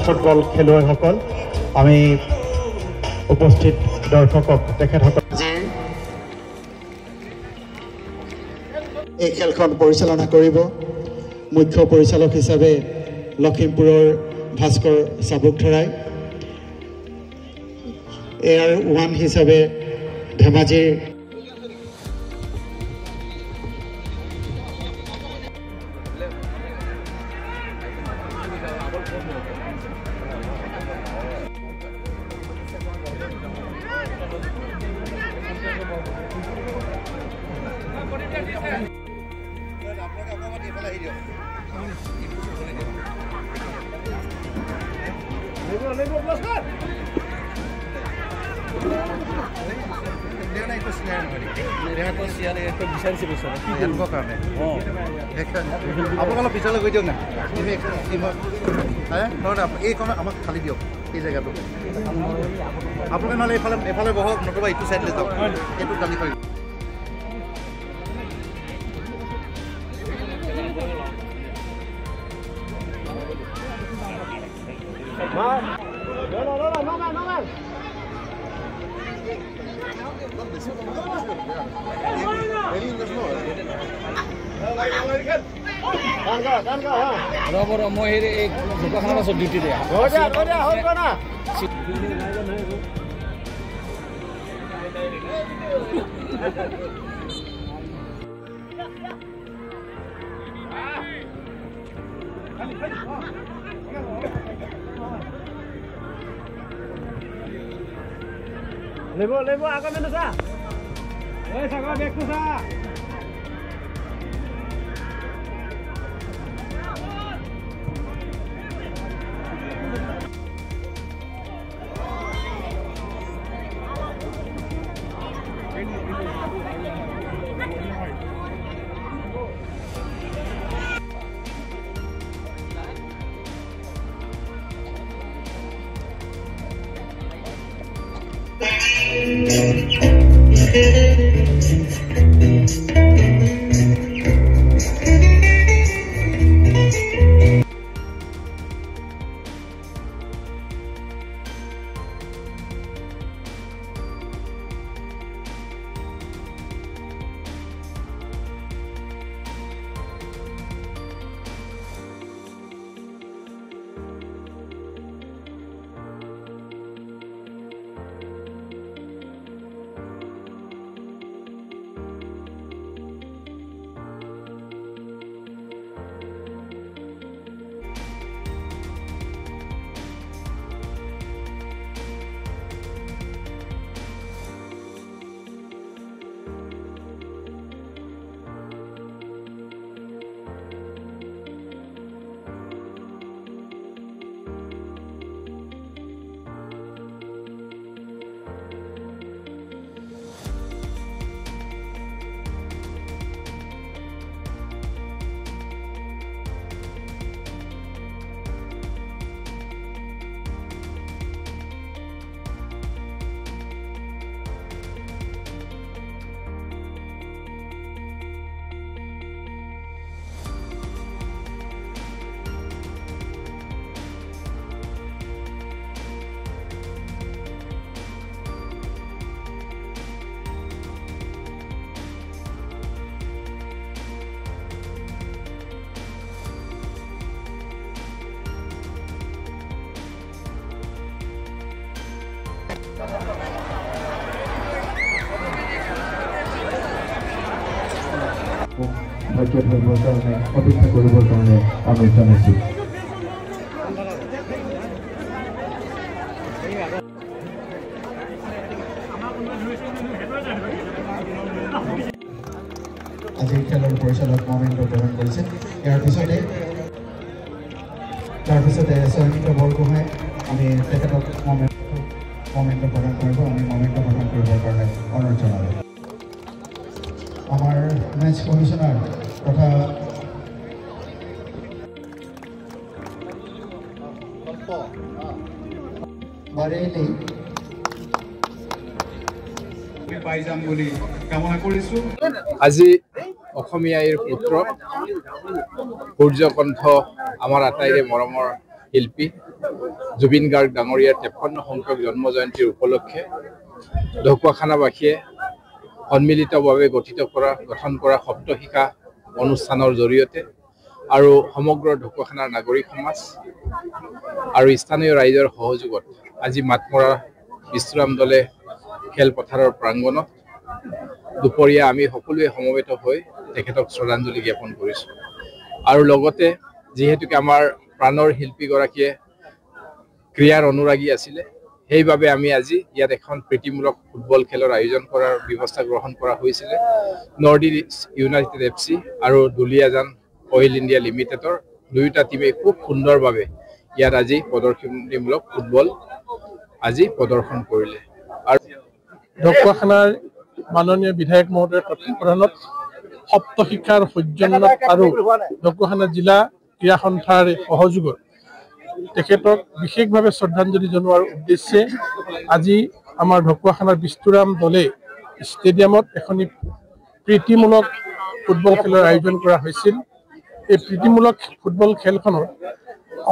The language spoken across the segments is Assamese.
ফুটবল খেলুৱৈসকল আমি উপস্থিত দৰ্শকক তেখেতসকল এই খেলখন পৰিচালনা কৰিব মুখ্য পৰিচালক হিচাপে লখিমপুৰৰ ভাস্কৰ চাবুকধৰাই এয়াৰ ওৱান হিচাপে ধেমাজিৰ আপোনালোক পিছলৈ গৈ দিয়ক না এই কম আমাক খালি দিয়ক এই জেগাটো আপোনালোকে নহ'লে এফালে বহক নতুবা ইটো চাইডলৈ যাওক এইটো গালি পাৰিব মই এই দোকানখনত আছোঁ ডিউটি দিয়া Levo agak mana sah? Sagak back tu sah. ভাগ্য ধৰিবৰ কাৰণে অপেক্ষা কৰিবৰ কাৰণে আমি জনাইছোঁ আজিৰ খেলৰ পৰিচালক মহেন্দ্ৰ প্ৰদান কৰিছে ইয়াৰ পিছতে সৈনিক বৰগোহাঁই আমি তেখেতক মমেণ্ট প্ৰদান কৰিব আমি মমেণ্ট প্ৰদান কৰিবৰ কাৰণে অনুৰোধ জনালোঁ আমাৰ মেচ কমিশ্যনাৰ তথা বাৰেলি পাই যাম বুলি কামনা কৰিছোঁ আজি অসমীয়াৰ পুত্ৰ সূৰ্যকণ্ঠ আমাৰ আটাইৰে মৰমৰ শিল্পী জুবিন গাৰ্গ ডাঙৰীয়াৰ 53 সংখ্যক জন্ম জয়ন্তীৰ উপলক্ষে ঢকুৱাখানাবাসীয়ে সন্মিলিতভাৱে গঠন কৰা সপ্তশিখা অনুষ্ঠানৰ জৰিয়তে আৰু সমগ্ৰ ঢকুৱাখানাৰ নাগৰিক সমাজ আৰু স্থানীয় ৰাইজৰ সহযোগত আজি মাতমৰা বিশ্ৰাম দলে খেলপথাৰৰ প্ৰাংগণত দুপৰীয়া আমি সকলোৱে সমবেত হৈ তেখেতক শ্ৰদ্ধাঞ্জলি জ্ঞাপন কৰিছোঁ। আৰু লগতে যিহেতুকে আমাৰ প্ৰাণৰ শিল্পীগৰাকীয়ে ক্ৰীড়াৰ অনুৰাগী আছিলে, সেইবাবে আমি আজি ইয়াত এখন প্ৰীতিমূলক ফুটবল খেলৰ আয়োজন কৰাৰ ব্যৱস্থা গ্ৰহণ কৰা হৈছিলে। নৰ্থ ইষ্ট ইউনাইটেড FC আৰু দুলিয়াজান অইল ইণ্ডিয়া লিমিটেডৰ দুয়োটা টিমে খুব সুন্দৰভাৱে ইয়াত আজি প্ৰদৰ্শনীমূলক ফুটবল আজি প্ৰদৰ্শন কৰিলে। আৰু ঢকুৱাখানাৰ মাননীয় বিধায়ক মহোদয়ৰ তত্বাৱধানত সপ্তশিক্ষাৰ সৌজন্যত আৰু ঢকুৱাখানা জিলা ক্ৰীড়া সন্থাৰ সহযোগত তেখেতক বিশেষভাৱে শ্ৰদ্ধাঞ্জলি জনোৱাৰ উদ্দেশ্যে আজি আমাৰ ঢকুৱাখানাৰ বিষ্ণুৰাম দলে ষ্টেডিয়ামত এখন প্ৰীতিমূলক ফুটবল খেলৰ আয়োজন কৰা হৈছিল। এই প্ৰীতিমূলক ফুটবল খেলখনত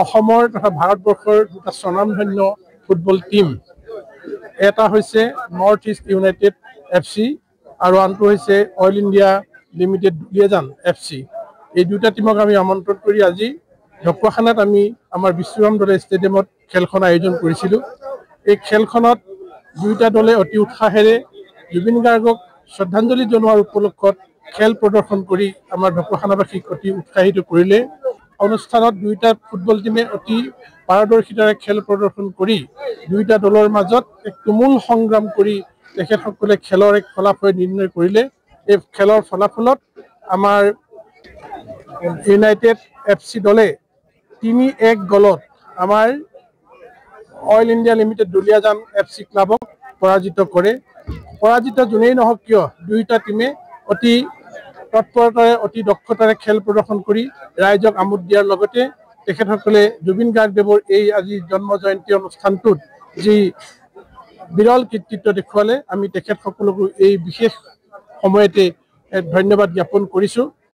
অসমৰ তথা ভাৰতবৰ্ষৰ দুটা স্বনামধন্য ফুটবল টীম, এটা হৈছে নৰ্থ ইষ্ট ইউনাইটেড FC আৰু আনটো হৈছে oil India limited Duliajan FC। এই দুটা টিমক আমি আমন্ত্ৰণ কৰি আজি ঢকুৱাখানাত আমি আমাৰ বিষ্ণুৰাম দলে ষ্টেডিয়ামত খেলখন আয়োজন কৰিছিলোঁ। এই খেলখনত দুয়োটা দলে অতি উৎসাহেৰে জুবিন গাৰ্গক শ্ৰদ্ধাঞ্জলি জনোৱাৰ উপলক্ষত খেল প্ৰদৰ্শন কৰি আমাৰ ঢকুৱাখানাবাসীক অতি উৎসাহিত কৰিলে। অনুষ্ঠানত দুয়োটা ফুটবল টিমে অতি পাৰদৰ্শিতাৰে খেল প্ৰদৰ্শন কৰি দুয়োটা দলৰ মাজত এক তুমুল সংগ্ৰাম কৰি তেখেতসকলে খেলৰ এক ফলাফল নিৰ্ণয় কৰিলে। এই খেলৰ ফলাফলত আমাৰ ইউনাইটেড FC দলে 3-1 গলত আমাৰ oil India limited Duliajan FC ক্লাবক পৰাজিত কৰে। পৰাজিত যোনেই নহওক কিয় দুয়োটা টিমে অতি তৎপৰতাৰে অতি দক্ষতাৰে খেল প্ৰদৰ্শন কৰি ৰাইজক আমোদ দিয়াৰ লগতে তেখেতসকলে জুবিন গাৰ্গদেৱৰ এই আজি জন্ম জয়ন্তী অনুষ্ঠানটোত যি বিৰল কৃতিত্ব দেখুৱালে, আমি তেখেতসকলকো এই বিশেষ সময়তে ধন্যবাদ জ্ঞাপন কৰিছোঁ।